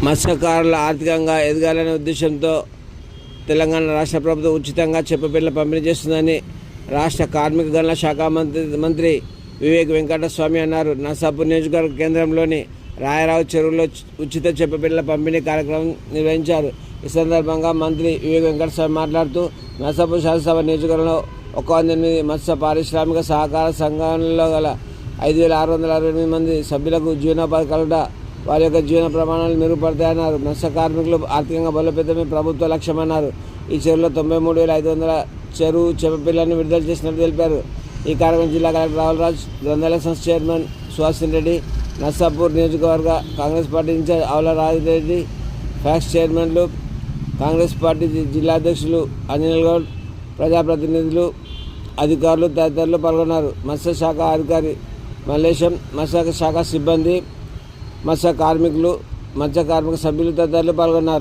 మత్స్యకారులు ఆర్థికంగా ఎదగాలనే ఉద్దేశంతో తెలంగాణ రాష్ట్ర ప్రభుత్వం ఉచితంగా చేపపిల్లలు పంపిణీ చేస్తుందని రాష్ట్ర కార్మిక గనుల శాఖ మంత్రి వివేక్ వెంకటస్వామి అన్నారు. నర్సాపూర్ నియోజకవర్గ కేంద్రంలోని రాయరావు చెరువులో ఉచిత చేపపిల్లల పంపిణీ కార్యక్రమం నిర్వహించారు. ఈ సందర్భంగా మంత్రి వివేక్ వెంకటస్వామి మాట్లాడుతూ నర్సాపూర్ శాసనసభ నియోజకవర్గంలో 108 మత్స్య పారిశ్రామిక సహకార సంఘాలలో గల 5,668 మంది సభ్యులకు జీవనోపాధి కలుగుట వారి యొక్క జీవన ప్రమాణాలు మెరుగుపడతాయన్నారు. మత్స్య కార్మికులు ఆర్థికంగా బలోపేతమే ప్రభుత్వ లక్ష్యమన్నారు. ఈ చెరువులో 93,500 చెరువు చేపపిల్లలను విడుదల చేసినట్టు తెలిపారు. ఈ కార్యక్రమం జిల్లా కలెక్టర్ రాహుల్ రాజ్, గ్రంథాలయ సంస్థ చైర్మన్ సుహాసిన్ రెడ్డి, నర్సాపూర్ నియోజకవర్గ కాంగ్రెస్ పార్టీ ఇన్ఛార్జ్ ఆవుల రాజిరెడ్డి, ఫ్యాక్స్ చైర్మన్లు, కాంగ్రెస్ పార్టీ జిల్లా అధ్యక్షులు అంజనేల్ గౌడ్, ప్రజాప్రతినిధులు, అధికారులు తదితరులు పాల్గొన్నారు. మత్స్యశాఖ అధికారి మల్లేశం, మత్స్యశాఖ సిబ్బంది, మత్స్య కార్మిక సభ్యులు తదితరులు పాల్గొన్నారు.